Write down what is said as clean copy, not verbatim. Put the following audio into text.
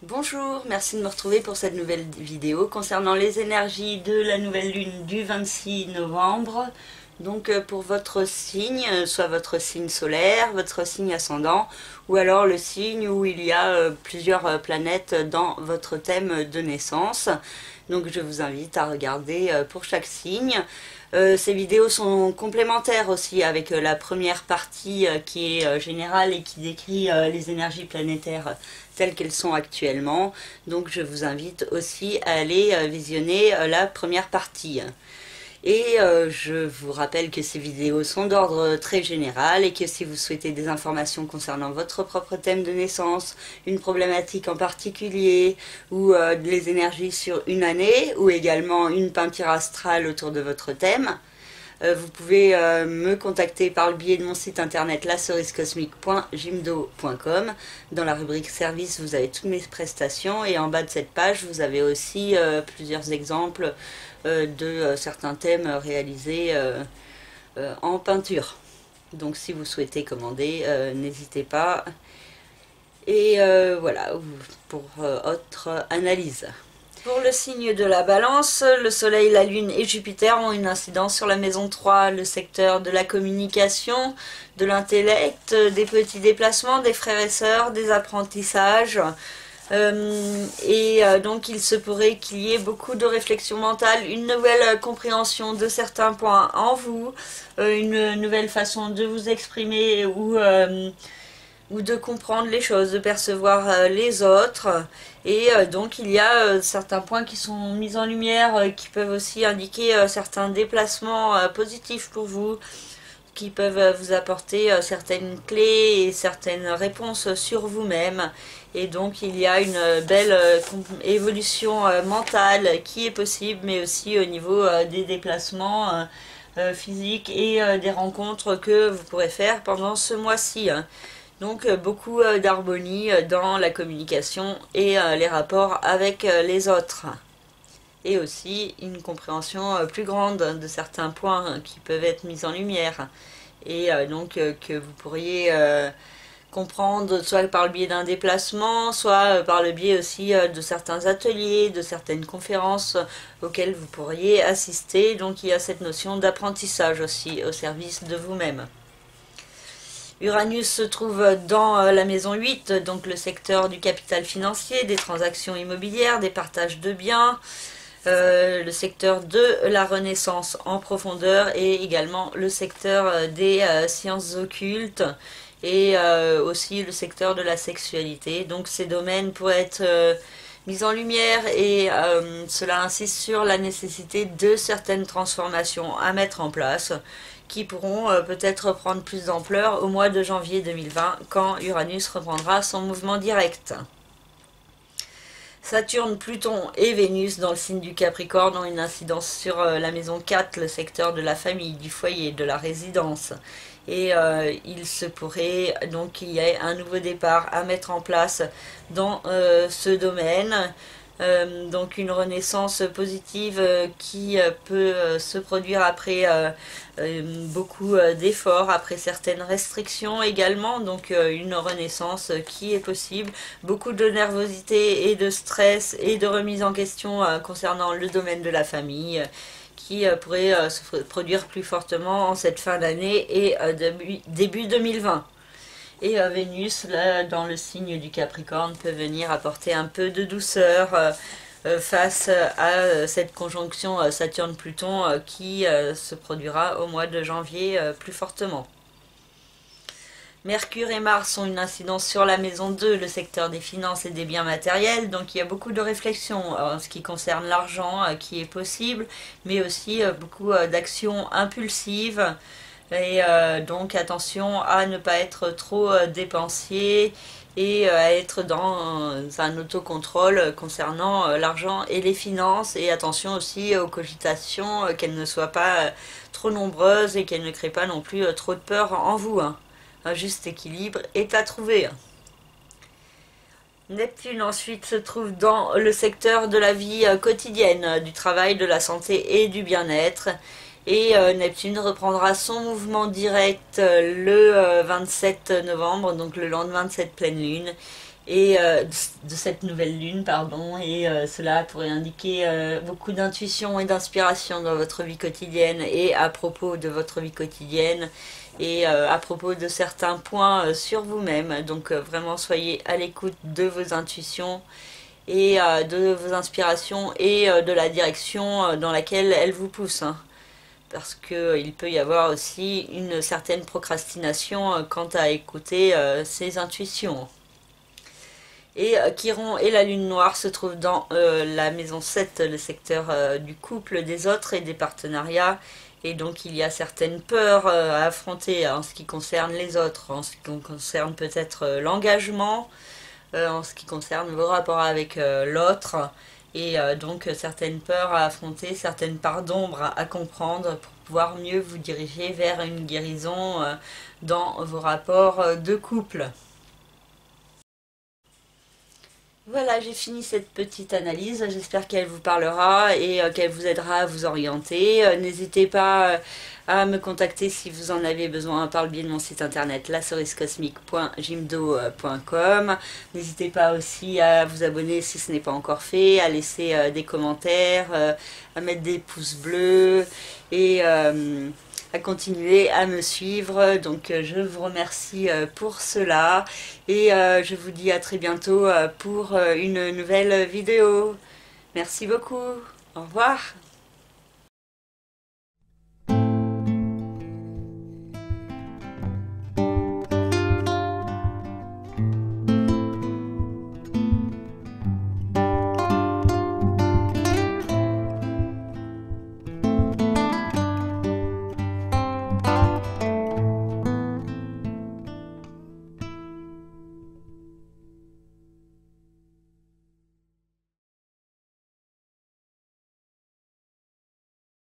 Bonjour, merci de me retrouver pour cette nouvelle vidéo concernant les énergies de la nouvelle lune du 26 novembre. Donc pour votre signe, soit votre signe solaire, votre signe ascendant, ou alors le signe où il y a plusieurs planètes dans votre thème de naissance. Donc je vous invite à regarder pour chaque signe. Ces vidéos sont complémentaires aussi avec la première partie qui est générale et qui décrit les énergies planétaires telles qu'elles sont actuellement. Donc je vous invite aussi à aller visionner la première partie. Et je vous rappelle que ces vidéos sont d'ordre très général et que si vous souhaitez des informations concernant votre propre thème de naissance, une problématique en particulier ou les énergies sur une année ou également une peinture astrale autour de votre thème, vous pouvez me contacter par le biais de mon site internet lacerisecosmique.jimdo.com. Dans la rubrique service, vous avez toutes mes prestations et en bas de cette page, vous avez aussi plusieurs exemples de certains thèmes réalisés en peinture. Donc si vous souhaitez commander, n'hésitez pas. Et voilà, pour autre analyse. Pour le signe de la Balance, le Soleil, la Lune et Jupiter ont une incidence sur la maison 3, le secteur de la communication, de l'intellect, des petits déplacements, des frères et sœurs, des apprentissages. Donc il se pourrait qu'il y ait beaucoup de réflexion mentale, une nouvelle compréhension de certains points en vous, une nouvelle façon de vous exprimer ou de comprendre les choses, de percevoir les autres. Et donc il y a certains points qui sont mis en lumière, qui peuvent aussi indiquer certains déplacements positifs pour vous, qui peuvent vous apporter certaines clés et certaines réponses sur vous-même. Et donc il y a une belle évolution mentale qui est possible, mais aussi au niveau des déplacements physiques et des rencontres que vous pourrez faire pendant ce mois-ci. Donc beaucoup d'harmonie dans la communication et les rapports avec les autres. Et aussi une compréhension plus grande de certains points qui peuvent être mis en lumière. Et donc que vous pourriez comprendre soit par le biais d'un déplacement, soit par le biais aussi de certains ateliers, de certaines conférences auxquelles vous pourriez assister. Donc il y a cette notion d'apprentissage aussi au service de vous-même. Uranus se trouve dans la maison 8, donc le secteur du capital financier, des transactions immobilières, des partages de biens, le secteur de la renaissance en profondeur et également le secteur des sciences occultes et aussi le secteur de la sexualité. Donc ces domaines pourraient être mis en lumière et cela insiste sur la nécessité de certaines transformations à mettre en place qui pourront peut-être prendre plus d'ampleur au mois de janvier 2020 quand Uranus reprendra son mouvement direct. Saturne, Pluton et Vénus dans le signe du Capricorne ont une incidence sur la maison 4, le secteur de la famille, du foyer, de la résidence. Et il se pourrait donc qu'il y ait un nouveau départ à mettre en place dans ce domaine. Donc une renaissance positive qui peut se produire après beaucoup d'efforts, après certaines restrictions également, donc une renaissance qui est possible, beaucoup de nervosité et de stress et de remise en question concernant le domaine de la famille qui pourrait se produire plus fortement en cette fin d'année et début 2020. Et Vénus, là, dans le signe du Capricorne, peut venir apporter un peu de douceur face à cette conjonction Saturne-Pluton qui se produira au mois de janvier plus fortement. Mercure et Mars ont une incidence sur la maison 2, le secteur des finances et des biens matériels, donc il y a beaucoup de réflexions en ce qui concerne l'argent qui est possible, mais aussi beaucoup d'actions impulsives. Et donc attention à ne pas être trop dépensier et à être dans un autocontrôle concernant l'argent et les finances. Et attention aussi aux cogitations, qu'elles ne soient pas trop nombreuses et qu'elles ne créent pas non plus trop de peur en vous. Un juste équilibre est à trouver. Neptune ensuite se trouve dans le secteur de la vie quotidienne, du travail, de la santé et du bien-être. Et Neptune reprendra son mouvement direct le 27 novembre, donc le lendemain de cette pleine lune. et de cette nouvelle lune, pardon, et cela pourrait indiquer beaucoup d'intuition et d'inspiration dans votre vie quotidienne et à propos de votre vie quotidienne et à propos de certains points sur vous-même. Donc vraiment soyez à l'écoute de vos intuitions et de vos inspirations et de la direction dans laquelle elles vous poussent, hein. Parce qu'il peut y avoir aussi une certaine procrastination quant à écouter ses intuitions. Et Chiron et la lune noire se trouvent dans la maison 7, le secteur du couple, des autres et des partenariats. Et donc il y a certaines peurs à affronter en ce qui concerne les autres, en ce qui concerne peut-être l'engagement, en ce qui concerne vos rapports avec l'autre. Et donc certaines peurs à affronter, certaines parts d'ombre à comprendre pour pouvoir mieux vous diriger vers une guérison dans vos rapports de couple. Voilà, j'ai fini cette petite analyse. J'espère qu'elle vous parlera et qu'elle vous aidera à vous orienter. N'hésitez pas à me contacter si vous en avez besoin par le biais de mon site internet lacerisecosmique.jimdo.com. N'hésitez pas aussi à vous abonner si ce n'est pas encore fait, à laisser des commentaires, à mettre des pouces bleus et à continuer à me suivre. Donc je vous remercie pour cela et je vous dis à très bientôt pour une nouvelle vidéo. Merci beaucoup. Au revoir.